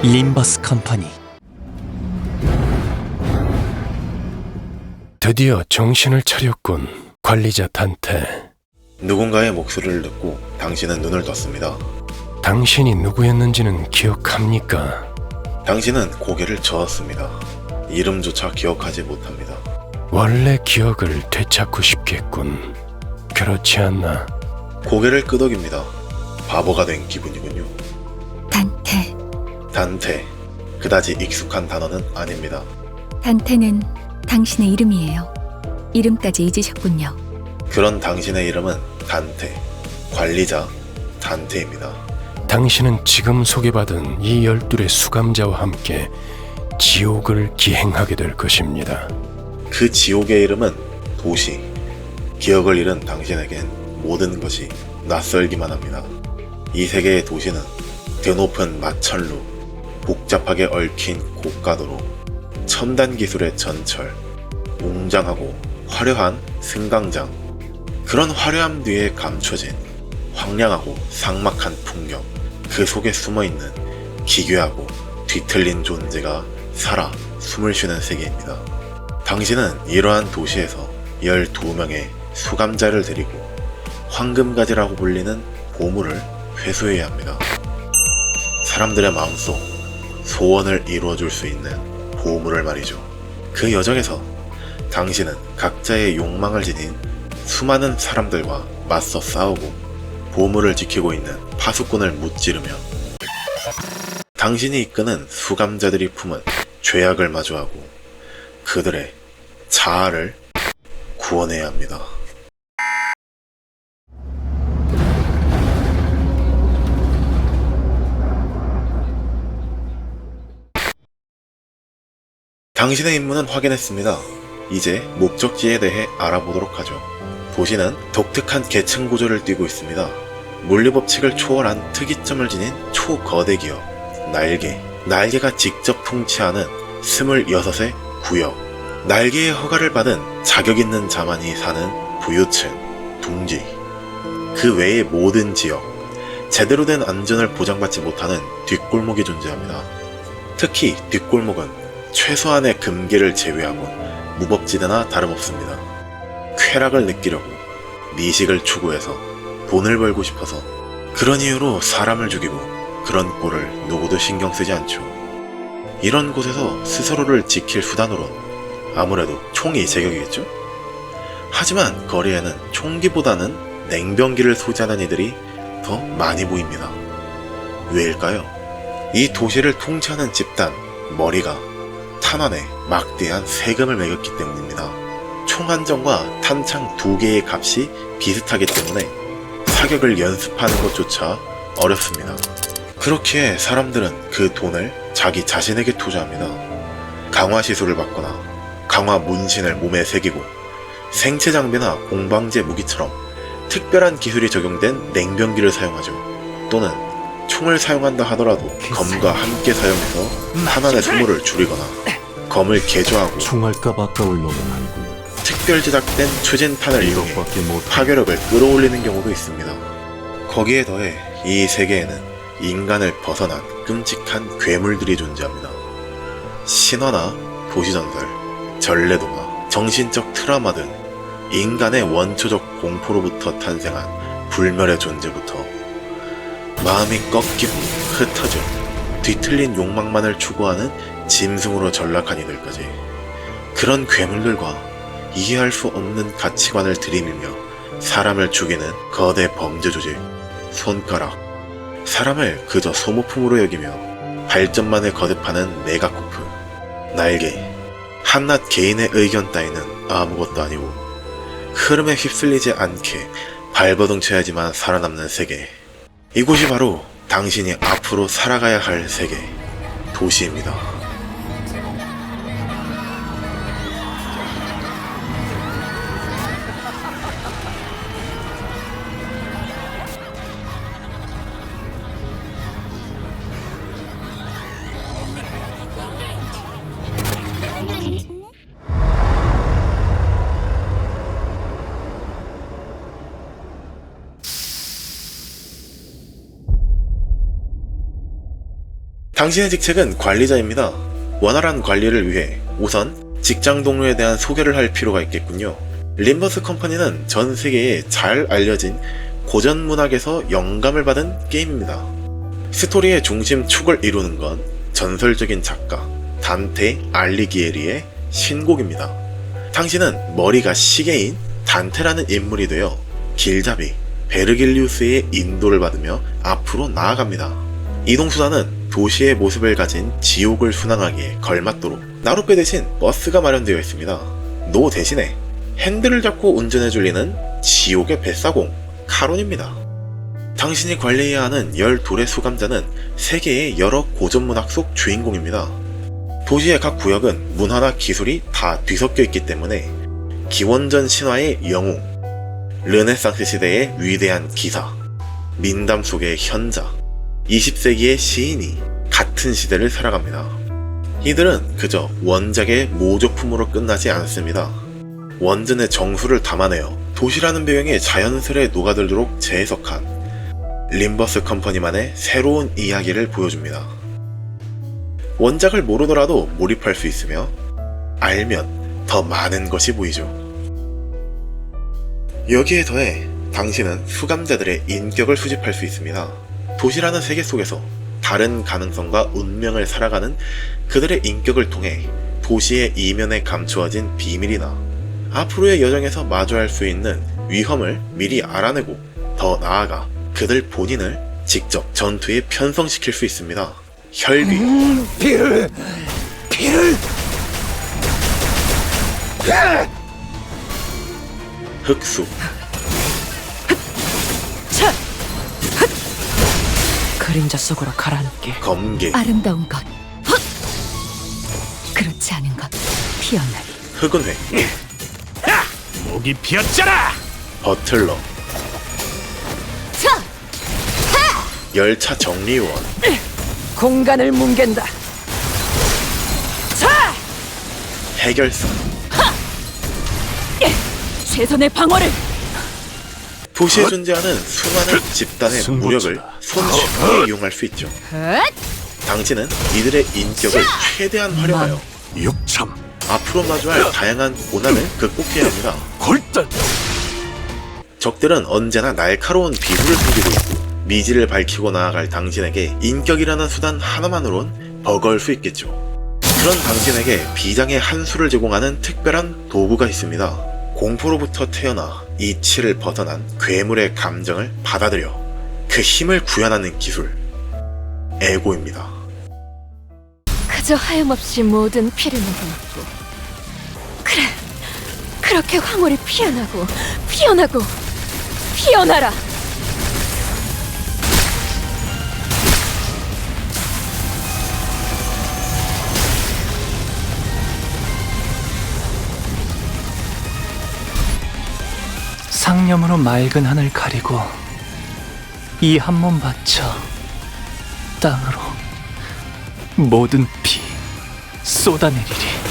림버스 컴퍼니. 드디어 정신을 차렸군, 관리자 단테. 누군가의 목소리를 듣고 당신은 눈을 떴습니다. 당신이 누구였는지는 기억합니까? 당신은 고개를 저었습니다. 이름조차 기억하지 못합니다. 원래 기억을 되찾고 싶겠군. 그렇지 않나? 고개를 끄덕입니다. 바보가 된 기분이군요. 단테. 단테. 그다지 익숙한 단어는 아닙니다. 단테는 당신의 이름이에요. 이름까지 잊으셨군요. 그런 당신의 이름은 단테, 관리자 단테입니다. 당신은 지금 소개받은 이 12의 수감자와 함께 지옥을 기행하게 될 것입니다. 그 지옥의 이름은 도시. 기억을 잃은 당신에겐 모든 것이 낯설기만 합니다. 이 세계의 도시는 드높은 마천루, 복잡하게 얽힌 고가도로, 첨단 기술의 전철, 웅장하고 화려한 승강장, 그런 화려함 뒤에 감춰진 황량하고 삭막한 풍경, 그 속에 숨어있는 기괴하고 뒤틀린 존재가 살아 숨을 쉬는 세계입니다. 당신은 이러한 도시에서 12명의 수감자를 데리고 황금가지라고 불리는 보물을 회수해야 합니다. 사람들의 마음속 소원을 이루어줄 수 있는 보물을 말이죠. 그 여정에서 당신은 각자의 욕망을 지닌 수많은 사람들과 맞서 싸우고 보물을 지키고 있는 파수꾼을 무찌르며 당신이 이끄는 수감자들이 품은 죄악을 마주하고 그들의 자아를 구원해야 합니다. 당신의 임무는 확인했습니다. 이제 목적지에 대해 알아보도록 하죠. 도시는 독특한 계층 구조를 띠고 있습니다. 물리법칙을 초월한 특이점을 지닌 초거대 기업, 날개가 직접 통치하는 26의 구역, 날개의 허가를 받은 자격 있는 자만이 사는 부유층, 둥지, 그 외의 모든 지역, 제대로 된 안전을 보장받지 못하는 뒷골목이 존재합니다. 특히 뒷골목은 최소한의 금기를 제외하고 무법지대나 다름없습니다. 쾌락을 느끼려고 미식을 추구해서 돈을 벌고 싶어서 그런 이유로 사람을 죽이고 그런 꼴을 누구도 신경 쓰지 않죠. 이런 곳에서 스스로를 지킬 수단으로 아무래도 총이 제격이겠죠? 하지만 거리에는 총기보다는 냉병기를 소지하는 이들이 더 많이 보입니다. 왜일까요? 이 도시를 통치하는 집단 머리가 탄환에 막대한 세금을 매겼기 때문입니다. 총 한 정과 탄창 2개의 값이 비슷하기 때문에 사격을 연습하는 것조차 어렵습니다. 그렇기에 사람들은 그 돈을 자기 자신에게 투자합니다. 강화 시술을 받거나 강화 문신을 몸에 새기고 생체 장비나 공방제 무기처럼 특별한 기술이 적용된 냉병기를 사용하죠. 또는 총을 사용한다 하더라도 검과 함께 사용해서 탄환의 소모를 줄이거나 검을 개조하고 총알값 아까울 놈은 아니군. 특별 제작된 추진탄을 이용해 이것밖에 못. 파괴력을 끌어올리는 경우도 있습니다. 거기에 더해 이 세계에는 인간을 벗어난 끔찍한 괴물들이 존재합니다. 신화나 도시전설, 전래동화, 정신적 트라우마 등 인간의 원초적 공포로부터 탄생한 불멸의 존재부터 마음이 꺾이고 흩어져 뒤틀린 욕망만을 추구하는 짐승으로 전락한 이들까지, 그런 괴물들과 이해할 수 없는 가치관을 들이밀며 사람을 죽이는 거대 범죄 조직 손가락, 사람을 그저 소모품으로 여기며 발전만을 거듭하는 메가코프, 날개, 한낱 개인의 의견 따위는 아무것도 아니고 흐름에 휩쓸리지 않게 발버둥쳐야지만 살아남는 세계, 이곳이 바로 당신이 앞으로 살아가야 할 세계, 도시입니다. 당신의 직책은 관리자입니다. 원활한 관리를 위해 우선 직장 동료에 대한 소개를 할 필요가 있겠군요. 림버스 컴퍼니는 전 세계에 잘 알려진 고전 문학에서 영감을 받은 게임입니다. 스토리의 중심축을 이루는 건 전설적인 작가 단테 알리기에리의 신곡입니다. 당신은 머리가 시계인 단테라는 인물이 되어 길잡이 베르길리우스의 인도를 받으며 앞으로 나아갑니다. 이동수단은 도시의 모습을 가진 지옥을 순항하기에 걸맞도록 나룻배 대신 버스가 마련되어 있습니다. 노 대신에 핸들을 잡고 운전해줄 리는 지옥의 뱃사공 카론입니다. 당신이 관리해야 하는 12의 수감자는 세계의 여러 고전문학 속 주인공입니다. 도시의 각 구역은 문화나 기술이 다 뒤섞여 있기 때문에 기원전 신화의 영웅, 르네상스 시대의 위대한 기사, 민담 속의 현자, 20세기의 시인이 같은 시대를 살아갑니다. 이들은 그저 원작의 모조품으로 끝나지 않습니다. 원전의 정수를 담아내어 도시라는 배경에 자연스레 녹아들도록 재해석한 림버스 컴퍼니만의 새로운 이야기를 보여줍니다. 원작을 모르더라도 몰입할 수 있으며 알면 더 많은 것이 보이죠. 여기에 더해 당신은 수감자들의 인격을 수집할 수 있습니다. 도시라는 세계 속에서 다른 가능성과 운명을 살아가는 그들의 인격을 통해 도시의 이면에 감추어진 비밀이나 앞으로의 여정에서 마주할 수 있는 위험을 미리 알아내고 더 나아가 그들 본인을 직접 전투에 편성시킬 수 있습니다. 혈귀, 피를 흑수, 그림자 속으로 가라앉게. 검계, 아름다운 것, 헛! 그렇지 않은 것, 피어나리. 흑은회, 목이 피었잖아. 버틀러, 자! 열차 정리요원, 공간을 뭉갠다. 자! 해결사. 최선의 방어를! 도시에 존재하는 수많은 집단의 무력을 손쉽게 이용할 수 있죠. 당신은 이들의 인격을 최대한 활용하여 육참 앞으로 마주할 다양한 고난을 극복해야 합니다. 골단 적들은 언제나 날카로운 비굴을 숨기고 있고 미지를 밝히고 나아갈 당신에게 인격이라는 수단 하나만으론 버거울 수 있겠죠. 그런 당신에게 비장의 한 수를 제공하는 특별한 도구가 있습니다. 공포로부터 태어나 이치를 벗어난 괴물의 감정을 받아들여 그 힘을 구현하는 기술, 에고입니다. 그저 하염없이 모든 피를 먹어놓고 그래, 그렇게 황홀히 피어나고 피어나라. 상념으로 맑은 하늘 가리고 이 한 몸 바쳐 땅으로 모든 피 쏟아내리리.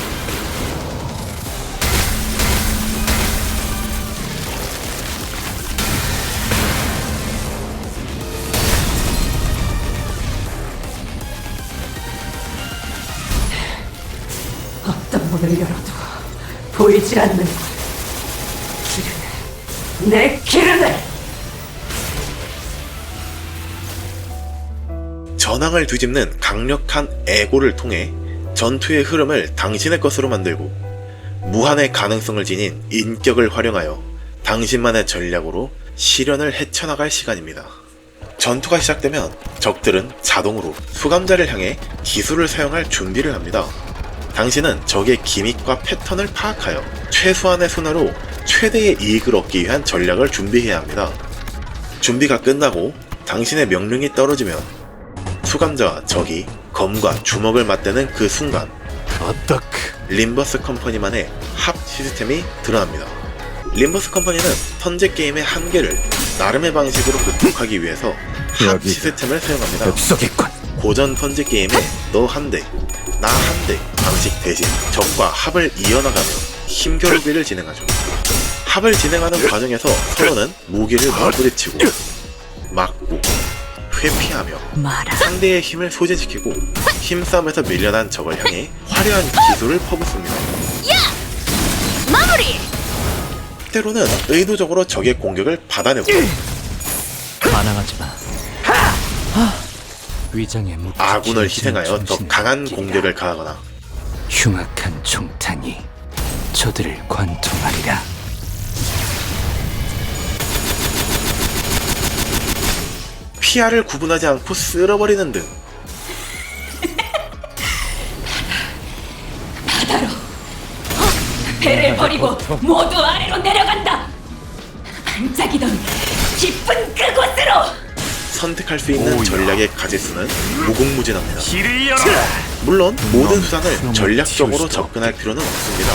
어떤 문을 열어도 보이지 않는 길을, 내 길을! 전황을 뒤집는 강력한 에고를 통해 전투의 흐름을 당신의 것으로 만들고 무한의 가능성을 지닌 인격을 활용하여 당신만의 전략으로 시련을 헤쳐나갈 시간입니다. 전투가 시작되면 적들은 자동으로 수감자를 향해 기술을 사용할 준비를 합니다. 당신은 적의 기믹과 패턴을 파악하여 최소한의 손해로 최대의 이익을 얻기 위한 전략을 준비해야 합니다. 준비가 끝나고 당신의 명령이 떨어지면 수감자와 적이 검과 주먹을 맞대는 그 순간 어떡 림버스 컴퍼니만의 합 시스템이 드러납니다. 림버스 컴퍼니는 선제 게임의 한계를 나름의 방식으로 극복하기 위해서 합 여기다. 시스템을 사용합니다. 엽석이군. 고전 선제 게임에 너 한 대, 나 한 대 방식 대신 적과 합을 이어나가며 힘겨루기를 진행하죠. 합을 진행하는 과정에서 서로는 무기를 맞부딪히고 막고 회피하며 마라. 상대의 힘을 소진시키고 힘싸움에서 밀려난 적을 향해 화려한 기술을 퍼붓습니다. 마무리. 때로는 의도적으로 적의 공격을 받아내고 반항하지 마. 위장에 묻힌 아군을 진지한 희생하여 더 정신을 강한 느끼리라. 공격을 가하거나 흉악한 총탄이 저들을 관통하리라. 피아를 구분하지 않고 쓸어버리는 등 배를 버리고 모두 아래로 내려간다. 반짝이던 깊은 그곳으로. 선택할 수 있는 전략의 가지수는 무궁무진합니다. 길을 열어라. 물론 모든 수단을 수용을 전략적으로 지울 수 접근할 필요는 없습니다.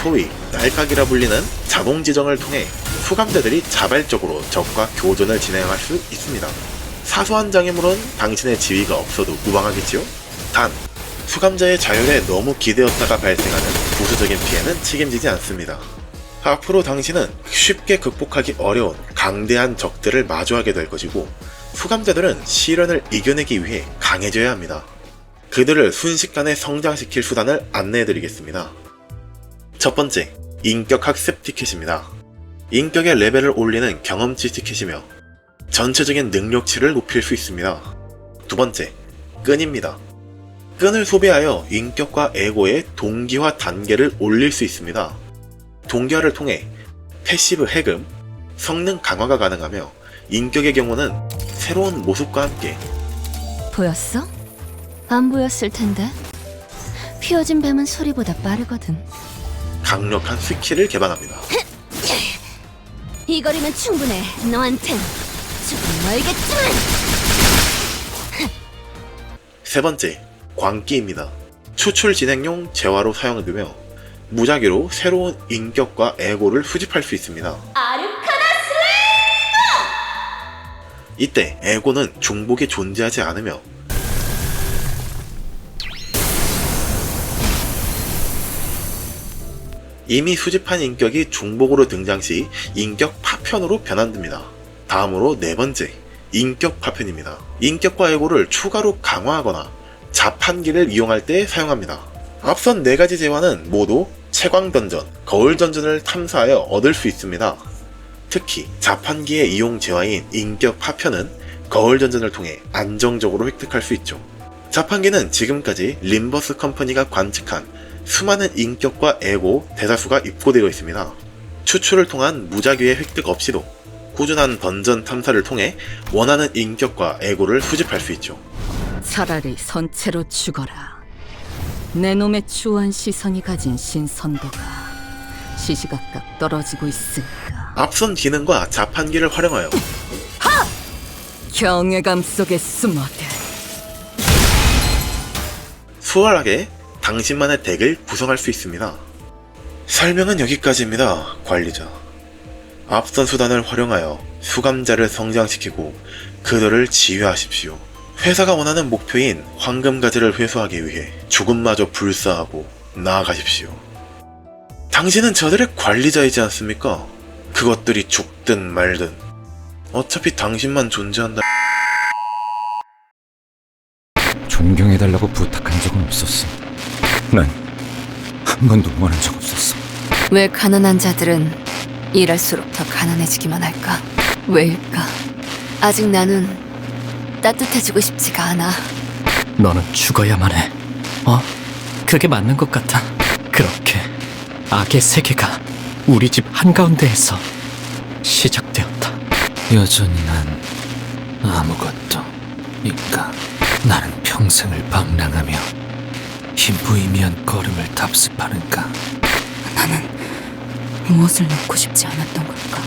소위 날각이라 불리는 자동 지정을 통해 수감자들이 자발적으로 적과 교전을 진행할 수 있습니다. 사소한 장애물은 당신의 지위가 없어도 무방하겠지요? 단, 수감자의 자율에 너무 기대었다가 발생하는 부수적인 피해는 책임지지 않습니다. 앞으로 당신은 쉽게 극복하기 어려운 강대한 적들을 마주하게 될 것이고, 수감자들은 시련을 이겨내기 위해 강해져야 합니다. 그들을 순식간에 성장시킬 수단을 안내해드리겠습니다. 첫 번째, 인격 학습 티켓입니다. 인격의 레벨을 올리는 경험치 티켓이며 전체적인 능력치를 높일 수 있습니다. 두 번째, 끈입니다. 끈을 소비하여 인격과 에고의 동기화 단계를 올릴 수 있습니다. 동기화를 통해 패시브 해금, 성능 강화가 가능하며 인격의 경우는 새로운 모습과 함께 보였어? 안 보였을 텐데. 피어진 뱀은 소리보다 빠르거든. 강력한 스킬을 개발합니다. 이 거리면 충분해. 너한텐 조금 멀겠지만. 세 번째, 광기입니다. 추출 진행용 재화로 사용되며 무작위로 새로운 인격과 에고를 수집할 수 있습니다. 이때 에고는 중복이 존재하지 않으며 이미 수집한 인격이 중복으로 등장 시 인격 파편으로 변환됩니다. 다음으로 네 번째, 인격 파편입니다. 인격과 에고를 추가로 강화하거나 자판기를 이용할 때 사용합니다. 앞선 네 가지 재화는 모두 채광 던전, 거울 던전을 탐사하여 얻을 수 있습니다. 특히 자판기의 이용 재화인 인격 파편은 거울 던전을 통해 안정적으로 획득할 수 있죠. 자판기는 지금까지 림버스 컴퍼니가 관측한 수많은 인격과 에고 대다수가 입고되어 있습니다. 추출을 통한 무작위의 획득 없이도 꾸준한 던전 탐사를 통해 원하는 인격과 에고를 수집할 수 있죠. 차라리 선체로 죽어라. 내 놈의 추한 시선이 가진 신선도가 시시각각 떨어지고 있으니까. 앞선 기능과 자판기를 활용하여 경외감 속에 숨어들. 수월하게 당신만의 덱을 구성할 수 있습니다. 설명은 여기까지입니다, 관리자. 앞선 수단을 활용하여 수감자를 성장시키고 그들을 지휘하십시오. 회사가 원하는 목표인 황금가지를 회수하기 위해 죽음마저 불사하고 나아가십시오. 당신은 저들의 관리자이지 않습니까? 그것들이 죽든 말든 어차피 당신만 존재한다. 존경해달라고 부탁한 적은 없었어. 난 한 번도 원한 적 없었어. 왜 가난한 자들은 일할수록 더 가난해지기만 할까? 왜일까? 아직 나는 따뜻해지고 싶지가 않아. 너는 죽어야만 해. 그게 맞는 것 같아. 그렇게 악의 세계가 우리 집 한가운데에서 시작되었다. 여전히 난 아무것도 인가. 나는 평생을 방랑하며 흰부이미한 걸음을 답습하는가. 나는 무엇을 놓고 싶지 않았던 걸까?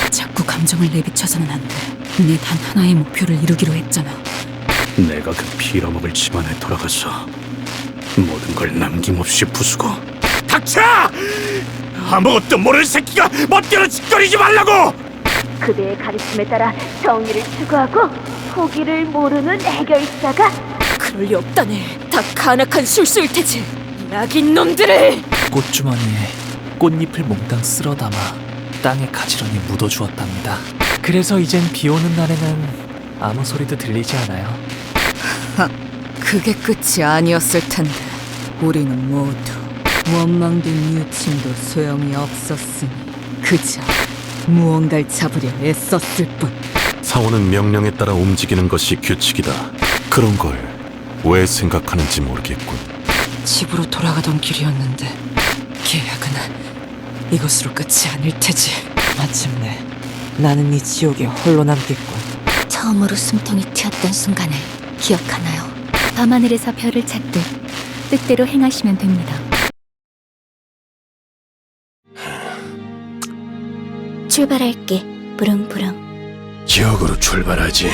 자꾸 감정을 내비쳐서는 안 돼. 네 단 하나의 목표를 이루기로 했잖아. 내가 그 빌어먹을 집안에 돌아가서 모든 걸 남김없이 부수고. 닥쳐! 아무것도 모르는 새끼가 멋대로 짓거리지 말라고! 그대의 가르침에 따라 정의를 추구하고 포기를 모르는 해결사가 그럴 리 없다네. 다 간악한 술수일 테지. 낙인 놈들을. 꽃주머니에 꽃잎을 몽땅 쓸어 담아 땅에 가지런히 묻어주었답니다. 그래서 이젠 비 오는 날에는 아무 소리도 들리지 않아요. 그게 끝이 아니었을 텐데 우리는 모두 원망된 유친도 소용이 없었으니 그저 무언가를 잡으려 애썼을 뿐. 사원은 명령에 따라 움직이는 것이 규칙이다. 그런 걸 왜 생각하는지 모르겠군. 집으로 돌아가던 길이었는데 계약은 이것으로 끝이 아닐 테지. 마침내 나는 이 지옥에 홀로 남겠군. 처음으로 숨통이 튀었던 순간을 기억하나요? 밤하늘에서 별을 찾듯 뜻대로 행하시면 됩니다. 출발할게. 부릉부릉. 지옥으로 출발하지.